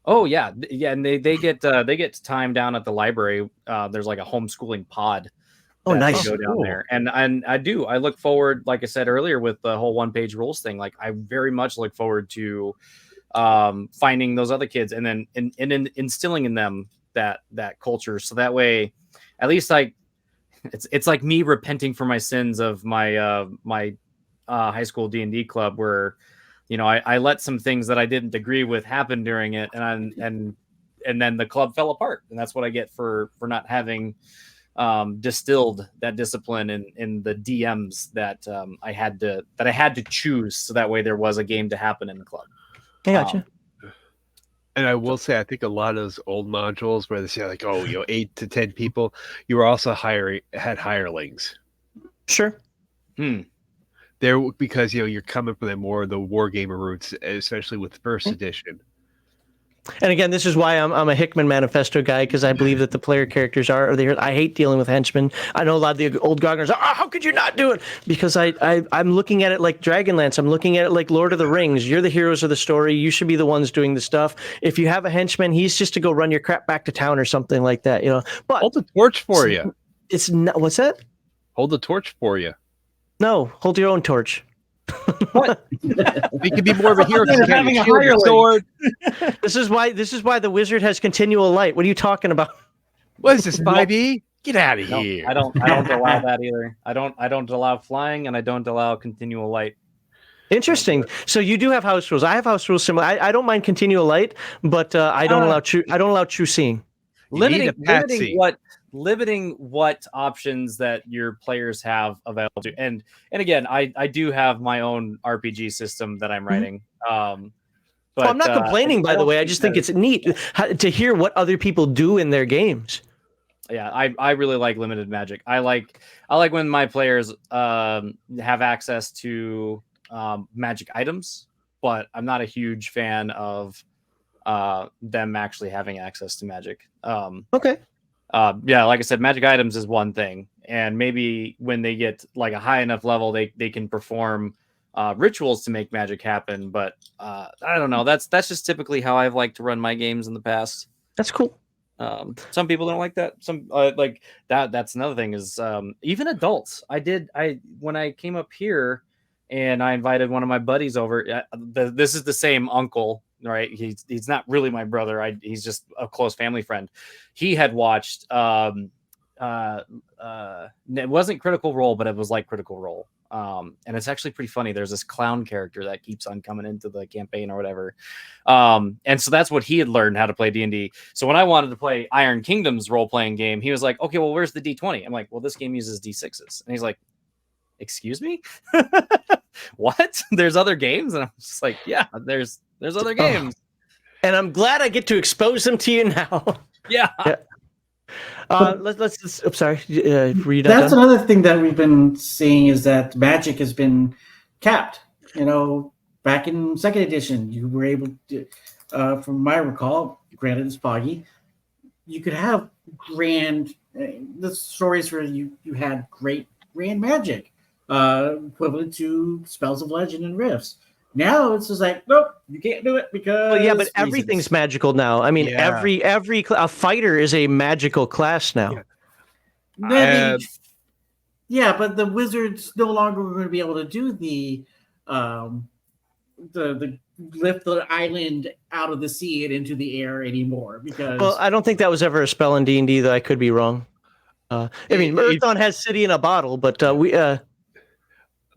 Oh yeah, and they get time down at the library. There's like a homeschooling pod. Oh, nice. Go down there, and I look forward, like I said earlier, with the whole 1-page rules thing. Like I very much look forward to finding those other kids and then instilling in them that culture, so that way, at least like it's like me repenting for my sins of my my high school D&D club where. I let some things that I didn't agree with happen during it, and then the club fell apart, and that's what I get for not having distilled that discipline in the DMs that I had to choose, so that way there was a game to happen in the club. I gotcha. And I will say, I think a lot of those old modules where they say like, oh, 8 to 10 people, you were also had hirelings. Sure. There, because you're coming from the wargamer roots, especially with first edition. And again, this is why I'm a Hickman Manifesto guy, because I believe that the player characters are there. I hate dealing with henchmen. I know a lot of the old grogners are, how could you not do it? Because I'm looking at it like Dragonlance. I'm looking at it like Lord of the Rings. You're the heroes of the story. You should be the ones doing the stuff. If you have a henchman, he's just to go run your crap back to town or something like that. But hold the torch for you. It's not. What's that? Hold the torch for you. No, hold your own torch. What? You could be more of a hero. Having a hireling. Sword. This is why the wizard has continual light. What are you talking about? What is this, 5e? Get out of No, here. I don't allow that either. I don't allow flying, and I don't allow continual light. Interesting. So you do have house rules. I have house rules similar. I don't mind continual light, but I don't allow true seeing. Limiting what options that your players have available to, and again, I do have my own RPG system that I'm writing. But I'm not complaining, by the way. I just think it's neat to hear what other people do in their games. Yeah, I really like limited magic. I like when my players have access to magic items, but I'm not a huge fan of them actually having access to magic. Okay. Yeah, like I said, magic items is one thing, and maybe when they get like a high enough level, they can perform rituals to make magic happen. But I don't know. That's just typically how I've liked to run my games in the past. That's cool. Some people don't like that. Some like that. That's another thing is even adults. When I came up here and I invited one of my buddies over. This is the same uncle. Right, he's not really my brother. He's just a close family friend. He had watched it wasn't Critical Role, but it was like Critical Role. And it's actually pretty funny. There's this clown character that keeps on coming into the campaign or whatever. And so that's what he had learned how to play D&D. So when I wanted to play Iron Kingdom's role-playing game, he was like, okay, well, where's the D20? I'm like, well, this game uses D6s. And he's like, excuse me? What? There's other games? And I'm just like, yeah, there's other games. And I'm glad I get to expose them to you now. Yeah. Let's I'm sorry. Read That's another thing that we've been seeing is that magic has been capped. Back in second edition, you were able to, from my recall, granted it's foggy, you could have the stories where you had great grand magic, equivalent to spells of legend and rifts. Now it's just like, nope, you can't do it because. Well, yeah, but everything's magical now. I mean, every a fighter is a magical class now. Yeah, but the wizards no longer going to be able to do the lift the island out of the sea and into the air anymore because. Well, I don't think that was ever a spell in D&D, though. I could be wrong. I mean, Earthdawn has City in a Bottle, but we.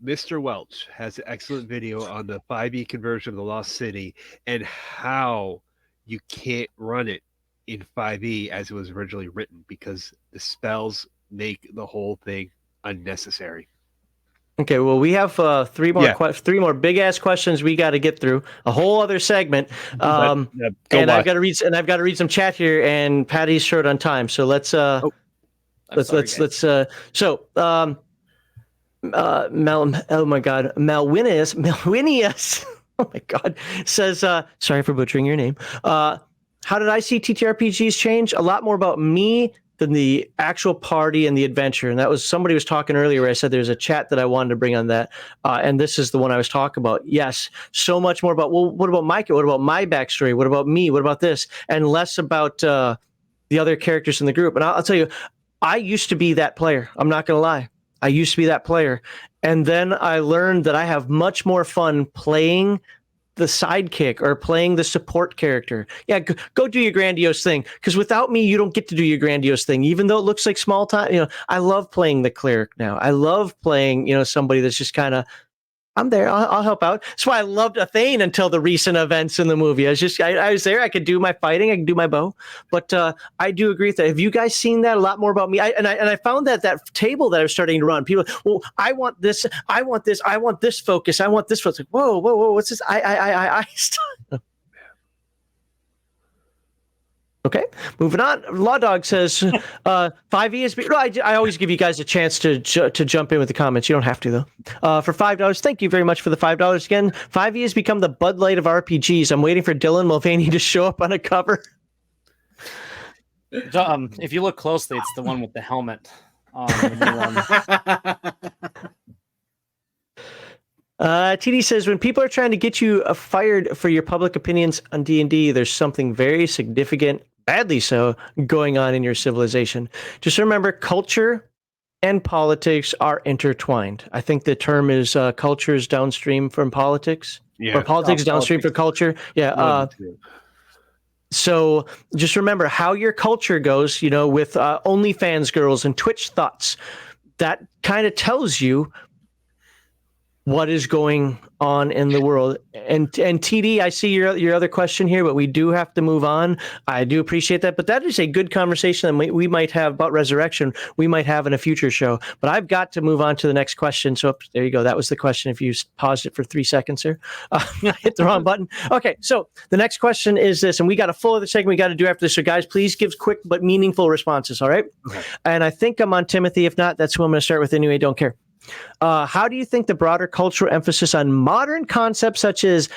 Mr. Welch has an excellent video on the 5e conversion of the Lost City and how you can't run it in 5e as it was originally written because the spells make the whole thing unnecessary. Okay, well, we have three more big ass questions we got to get through. A whole other segment, and I've got to read some chat here. And Patty's short on time, so let's. Malwinius, oh my God, says, sorry for butchering your name. How did I see TTRPGs change? A lot more about me than the actual party and the adventure. And that was somebody was talking earlier where I said there's a chat that I wanted to bring on that. And this is the one I was talking about. Yes, so much more about, well, what about Micah? What about my backstory? What about me? What about this? And less about the other characters in the group. And I'll tell you, I used to be that player. I'm not going to lie. I used to be that player. And then I learned that I have much more fun playing the sidekick or playing the support character. Yeah, go do your grandiose thing. Because without me, you don't get to do your grandiose thing. Even though it looks like small time, I love playing the cleric now. I love playing, somebody that's just kind of, I'm there. I'll help out. That's why I loved Athane until the recent events in the movie. I was there. I could do my fighting. I could do my bow. But I do agree with that. Have you guys seen that? A lot more about me. I found that table that I was starting to run. People, well, I want this. I want this. I want this focus. I want this focus. Like, whoa. What's this? I. Okay, moving on. Law Dog says 5e is. No, I always give you guys a chance to jump in with the comments. You don't have to though. For $5, thank you very much for the $5 again. 5e has become the Bud Light of RPGs. I'm waiting for Dylan Mulvaney to show up on a cover. If you look closely, it's the one with the helmet. The new one. TD says, when people are trying to get you fired for your public opinions on D&D, there's something very significant, badly so, going on in your civilization. Just remember, culture and politics are intertwined. I think the term is culture is downstream from politics. Yeah. Or politics downstream from culture. Yeah. So just remember how your culture goes, with OnlyFans girls and Twitch thoughts. That kind of tells you what is going on in the world. And TD, I see your other question here, but we do have to move on. I do appreciate that, but that is a good conversation that we might have about resurrection. We might have in a future show, but I've got to move on to the next question. So there you go. That was the question. If you paused it for 3 seconds here, I hit the wrong button. Okay. So the next question is this, and we got a full other segment we got to do after this. So guys, please give quick but meaningful responses. All right. Okay. And I think I'm on Timothy. If not, that's who I'm going to start with anyway. Don't care. How do you think the broader cultural emphasis on modern concepts such as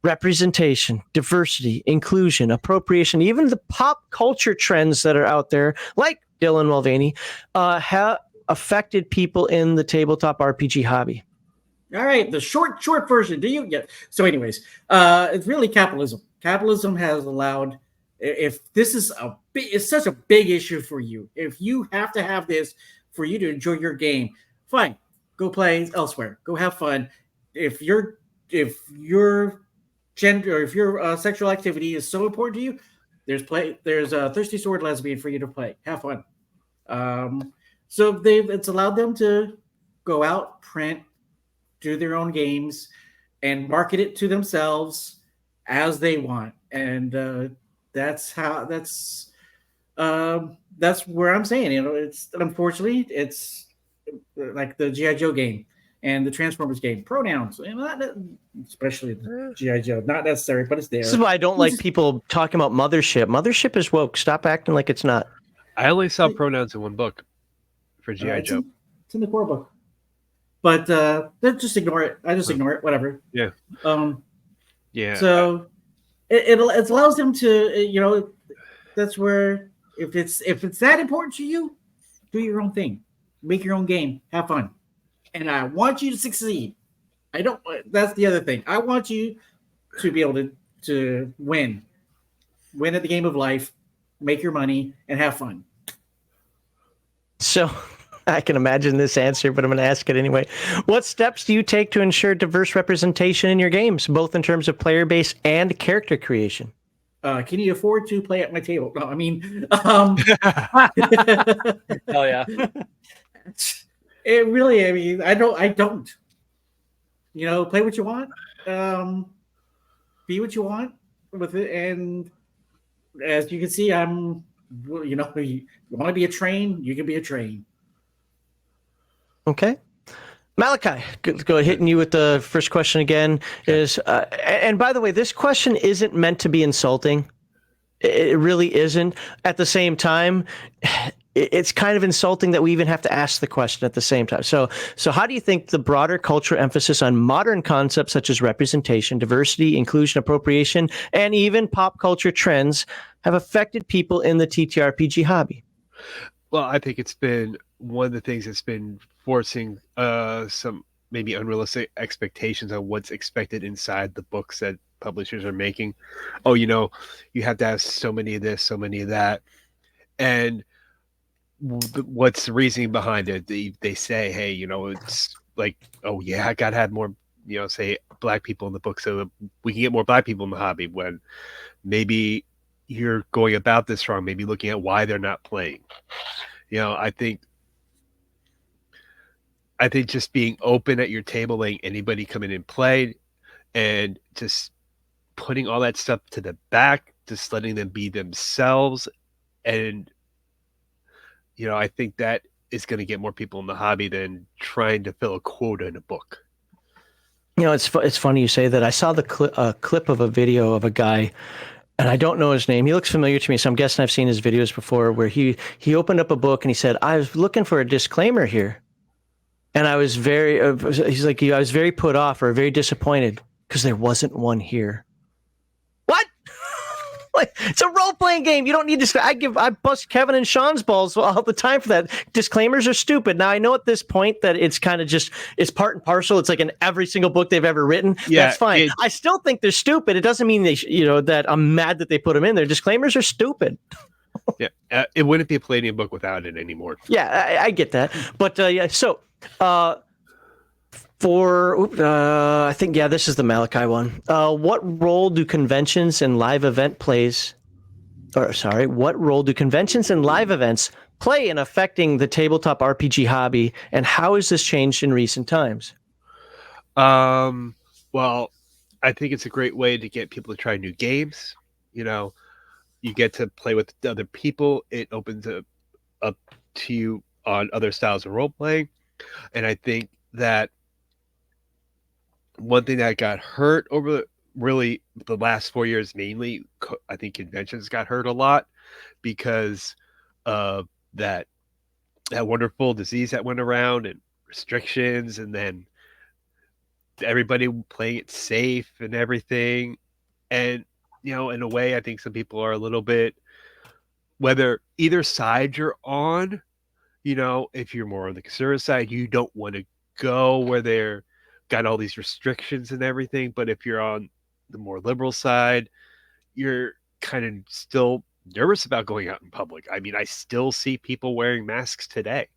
representation, diversity, inclusion, appropriation, even the pop culture trends that are out there, like Dylan Mulvaney, have affected people in the tabletop RPG hobby? All right, the short version. Do you get? So, anyways, it's really capitalism. Capitalism has allowed. If this is it's such a big issue for you. If you have to have this for you to enjoy your game, fine. Go play elsewhere. Go have fun. If your gender or if your sexual activity is so important to you, there's a Thirsty Sword Lesbian for you to play. Have fun. So it's allowed them to go out, print, do their own games, and market it to themselves as they want. And that's where I'm saying, it's unfortunately it's like the G.I. Joe game and the Transformers game. Pronouns, especially the G.I. Joe, not necessary, but it's there. This is why I don't like people talking about Mothership. Mothership is woke. Stop acting like it's not. I only saw pronouns in one book for G.I. Joe. It's in the core book. But just ignore it. I just ignore it. Whatever. Yeah. Yeah. So it allows them to, that's where if it's that important to you, do your own thing. Make your own game. Have fun. And I want you to succeed. That's the other thing. I want you to be able to win. Win at the game of life, make your money, and have fun. So I can imagine this answer, but I'm going to ask it anyway. What steps do you take to ensure diverse representation in your games, both in terms of player base and character creation? Can you afford to play at my table? No, I mean, hell yeah. It really, I mean, I don't. Play what you want, be what you want with it, and as you can see, you want to be a train, you can be a train. Okay. Malachi, go hitting you with the first question again. Is and by the way, this question isn't meant to be insulting. It really isn't. At the same time, it's kind of insulting that we even have to ask the question at the same time. So how do you think the broader cultural emphasis on modern concepts such as representation, diversity, inclusion, appropriation, and even pop culture trends have affected people in the TTRPG hobby? Well, I think it's been one of the things that's been forcing some maybe unrealistic expectations on what's expected inside the books that publishers are making. Oh, you have to have so many of this, so many of that. And what's the reasoning behind it? They say, hey, it's like, oh yeah, I gotta have more, say black people in the book so that we can get more black people in the hobby, when maybe you're going about this wrong, maybe looking at why they're not playing. I think just being open at your table, letting anybody come in and play, and just putting all that stuff to the back, just letting them be themselves. And I think that is going to get more people in the hobby than trying to fill a quota in a book. It's funny you say that. I saw the clip of a video of a guy, and I don't know his name. He looks familiar to me, so I'm guessing I've seen his videos before. Where he opened up a book and he said, "I was looking for a disclaimer here," and I was he's like, I was very put off or very disappointed because there wasn't one here. What? Like, it's a role-playing game. You don't need to. I bust Kevin and Sean's balls all the time for that. Disclaimers are stupid. Now I know at this point that it's kind of just it's part and parcel. It's like in every single book they've ever written. Yeah, that's fine. I still think they're stupid. It doesn't mean that I'm mad that they put them in there. Disclaimers are stupid. Yeah, it wouldn't be a Palladium book without it anymore. Yeah, I get that. But yeah, so I think this is the Malachi one. What role do conventions and live events play in affecting the tabletop RPG hobby, and how has this changed in recent times? Well, I think it's a great way to get people to try new games. You know, you get to play with other people. It opens up to you on other styles of role playing, and I think that one thing that got hurt over really the last 4 years, mainly, I think conventions got hurt a lot because of that wonderful disease that went around and restrictions, and then everybody playing it safe and everything. And, in a way, I think some people are a little bit, whether either side you're on, if you're more on the conservative side, you don't want to go where they're got all these restrictions and everything. But if you're on the more liberal side, you're kind of still nervous about going out in public. I mean, I still see people wearing masks today.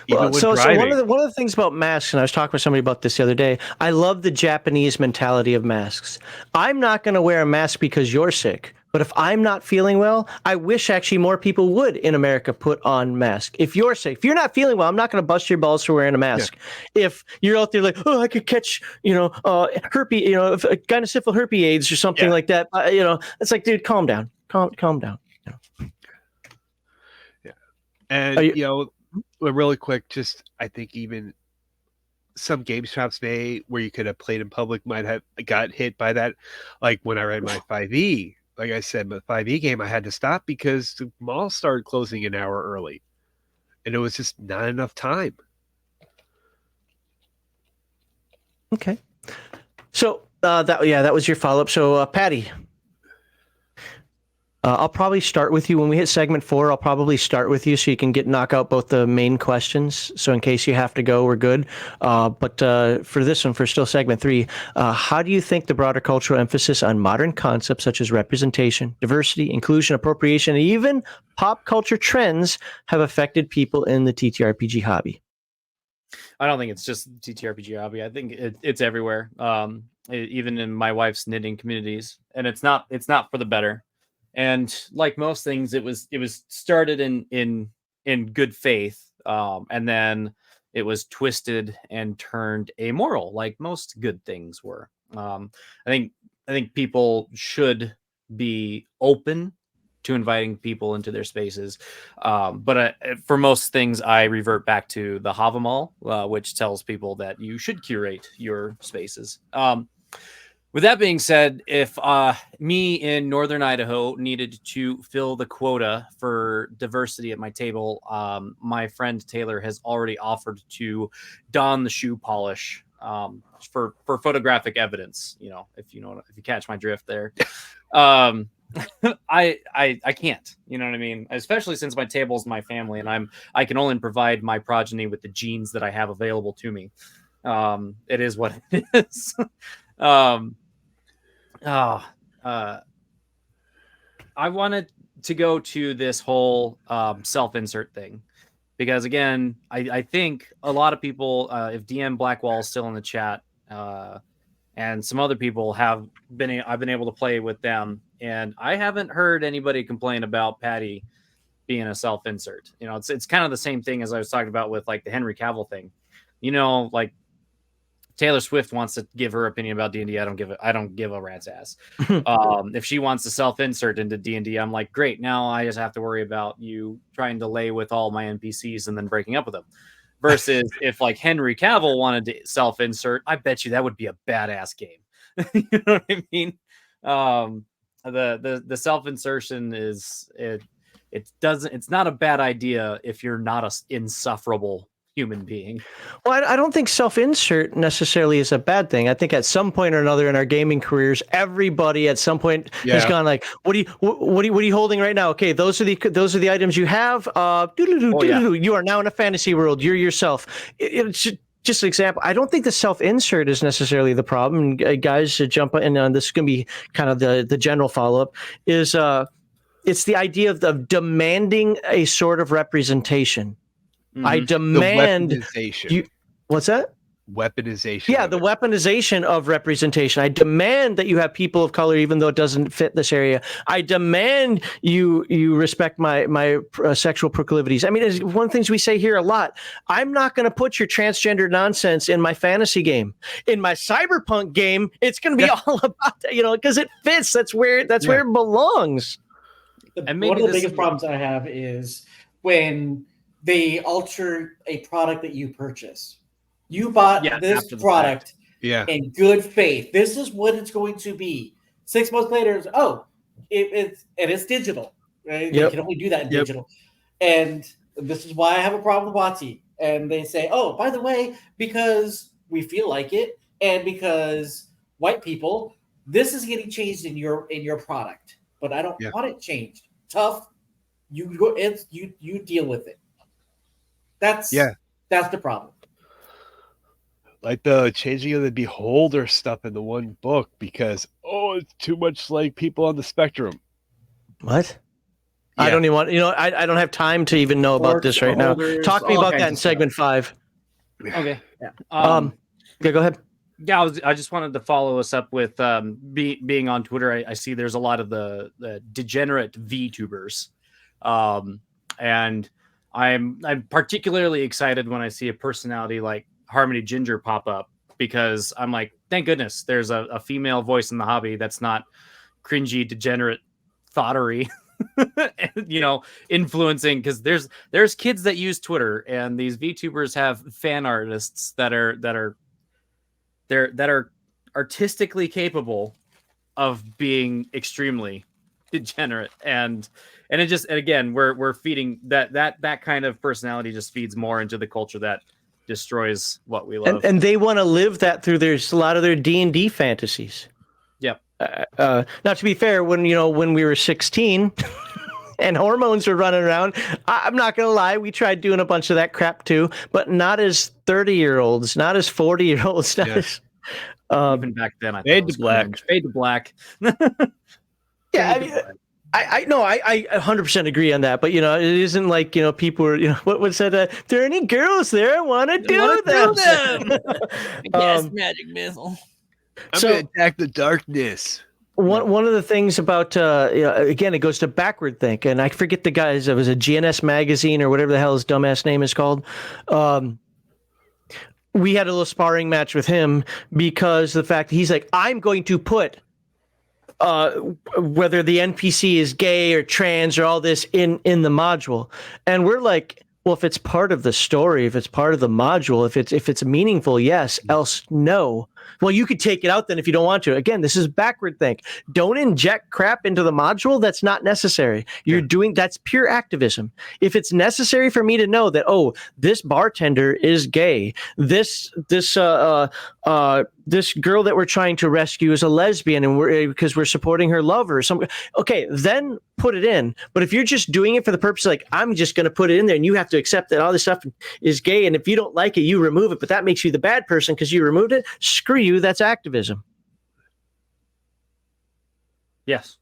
Well, so one of the things about masks, and I was talking with somebody about this the other day, I love the Japanese mentality of masks. I'm not going to wear a mask because you're sick, but if I'm not feeling well, I wish actually more people would in America put on masks. If you're sick, if you're not feeling well, I'm not going to bust your balls for wearing a mask. Yeah. If you're out there like, I could catch, herpes, gonosyphil herpes AIDS or something like that, it's like, dude, calm down, calm down. Yeah, and really quick, just I think even some game shops where you could have played in public might have got hit by that. Like when I ran my 5e, like I said, my 5e game, I had to stop because the mall started closing an hour early, and it was just not enough time. Okay, so that was your follow-up. So Patty, I'll probably start with you when we hit segment 4. I'll probably start with you so you can knock out both the main questions. So in case you have to go, we're good. But for this one, for still segment 3, how do you think the broader cultural emphasis on modern concepts such as representation, diversity, inclusion, appropriation, and even pop culture trends have affected people in the TTRPG hobby? I don't think it's just TTRPG hobby. I think it's everywhere. Even in my wife's knitting communities, and it's not for the better. And like most things, it was started in good faith, and then it was twisted and turned amoral, like most good things were. I think people should be open to inviting people into their spaces, but for most things, I revert back to the Havamal, which tells people that you should curate your spaces. With that being said, if me in Northern Idaho needed to fill the quota for diversity at my table, my friend Taylor has already offered to don the shoe polish for photographic evidence. If you catch my drift there. I can't, you know what I mean? Especially since my table's my family, and I can only provide my progeny with the genes that I have available to me. It is what it is. I wanted to go to this whole self-insert thing because, again, I think a lot of people, if DM Blackwall is still in the chat, and some other people I've been able to play with them, and I haven't heard anybody complain about Patty being a self-insert. It's kind of the same thing as I was talking about with like the Henry Cavill thing. Like Taylor Swift wants to give her opinion about D&D. I don't give a rat's ass. If she wants to self-insert into D&D, I'm like, great. Now I just have to worry about you trying to lay with all my NPCs and then breaking up with them. Versus if like Henry Cavill wanted to self-insert, I bet you that would be a badass game. You know what I mean? the self-insertion it's not a bad idea if you're not an insufferable human being. Well, I don't think self-insert necessarily is a bad thing. I think at some point or another in our gaming careers, everybody at some point has gone like, "What are you holding right now? Okay, those are the items you have. You are now in a fantasy world. You're yourself." It's just an example. I don't think the self-insert is necessarily the problem. Guys, to jump in on this is going to be kind of the general follow-up. Is it's the idea of demanding a sort of representation. I demand you. What's that? Weaponization. Yeah, the weaponization of representation. I demand that you have people of color, even though it doesn't fit this area. I demand you respect my sexual proclivities. I mean, it's one of the things we say here a lot. I'm not going to put your transgender nonsense in my fantasy game. In my cyberpunk game, it's going to be all about that, because it fits. That's where it belongs. And one of the biggest problems I have is when they alter a product that you purchase. You bought this product in good faith. This is what it's going to be. 6 months later, it's digital. Right? They can only do that in digital. And this is why I have a problem with WotC. And they say, oh, by the way, because we feel like it, and because white people, this is getting changed in your product. But I don't want it changed. Tough. You deal with it. That's the problem. Like the changing of the Beholder stuff in the one book because it's too much like people on the spectrum. What? Yeah. I don't even want. I don't have time to even know about this right now. Talk to me about that in segment 5. Okay. Yeah. Go ahead. Yeah, I just wanted to follow us up with being on Twitter. I see there's a lot of the degenerate VTubers, and I'm particularly excited when I see a personality like Harmony Ginger pop up because I'm like, thank goodness there's a female voice in the hobby that's not cringy, degenerate thoughterry, influencing. Because there's kids that use Twitter, and these VTubers have fan artists that are artistically capable of being extremely degenerate, and again we're feeding that kind of personality just feeds more into the culture that destroys what we love, and they want to live that through a lot of their D&D fantasies. Yep. Now, to be fair, when we were 16 and hormones were running around, I'm not gonna lie, we tried doing a bunch of that crap too, but not as 30-year-olds, not as 40-year-olds, not as even back then. I Fade to black. Fade to black. Yeah, I mean, I 100% agree on that, but it isn't like people are what was that? There are any girls there? I want to do them. Yes, magic missile. I'm gonna attack the darkness. One of the things about again, it goes to backward think, and I forget the guys. It was a GNS magazine or whatever the hell his dumbass name is called. We had a little sparring match with him because the fact that he's like, I'm going to put whether the NPC is gay or trans or all this in the module, and we're like, well, if it's part of the story, if it's part of the module, if it's meaningful, yes, else no. Well, you could take it out then if you don't want to. Again, this is backward think. Don't inject crap into the module that's not necessary. That's pure activism. If it's necessary for me to know that, this bartender is gay, this girl that we're trying to rescue is a lesbian, and because we're supporting her lover or something. Okay, then put it in. But if you're just doing it for the purpose of like, I'm just going to put it in there, and you have to accept that all this stuff is gay, and if you don't like it, you remove it, but that makes you the bad person because you removed it. Screw you. That's activism. Yes.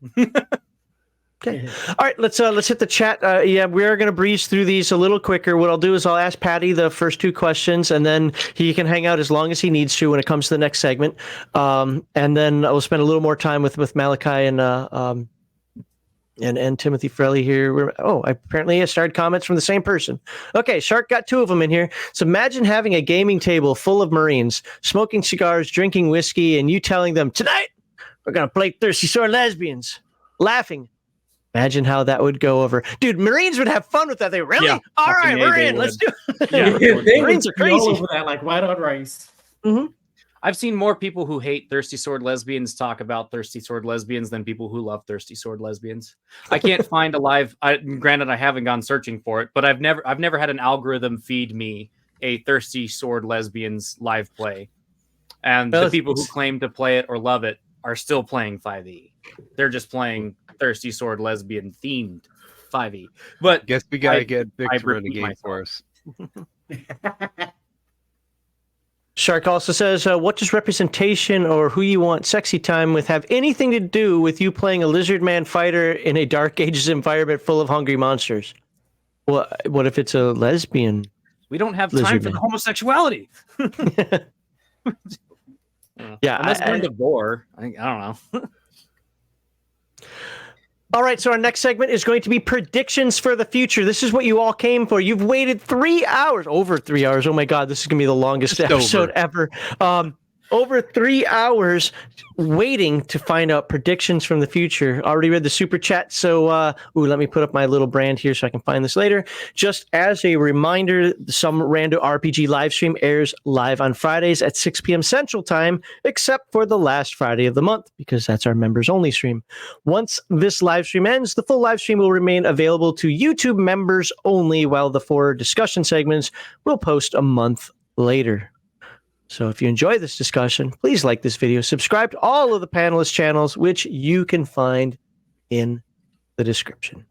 Okay. All right. Let's hit the chat. We are going to breeze through these a little quicker. What I'll do is I'll ask Patty the first 2 questions, and then he can hang out as long as he needs to when it comes to the next segment. And then I will spend a little more time with Malachi and Timothy Frelly here. Apparently I started comments from the same person. Okay, Shark got 2 of them in here. So imagine having a gaming table full of Marines, smoking cigars, drinking whiskey, and you telling them, tonight we're going to play Thirsty Sword Lesbians, laughing. Imagine how that would go over. Dude, Marines would have fun with that. They really? Yeah, all right, we're in. Let's do it. Yeah, they Marines are crazy. All over that, like white on rice. Mm-hmm. I've seen more people who hate Thirsty Sword Lesbians talk about Thirsty Sword Lesbians than people who love Thirsty Sword Lesbians. I can't find a live. Granted, I haven't gone searching for it, but I've never had an algorithm feed me a Thirsty Sword Lesbians live play. And the people who claim to play it or love it are still playing 5e. They're just playing Thirsty Sword Lesbian themed 5e. But guess we gotta get Vic to run the game for us. Shark also says, what does representation or who you want sexy time with have anything to do with you playing a lizard man fighter in a Dark Ages environment full of hungry monsters? What if it's a lesbian? We don't have time for the homosexuality. Yeah, unless we're into gore. I don't know. All right, so our next segment is going to be predictions for the future. This is what you all came for. You've waited 3 hours, over 3 hours. Oh my God, this is going to be the longest episode ever. Over 3 hours waiting to find out predictions from the future. Already read the super chat, so let me put up my little brand here so I can find this later. Just as a reminder, some Rando RPG live stream airs live on Fridays at 6 p.m. Central Time, except for the last Friday of the month, because that's our members only stream. Once this live stream ends, the full live stream will remain available to YouTube members only, while the 4 discussion segments will post a month later. So if you enjoy this discussion, please like this video, subscribe to all of the panelists' channels, which you can find in the description.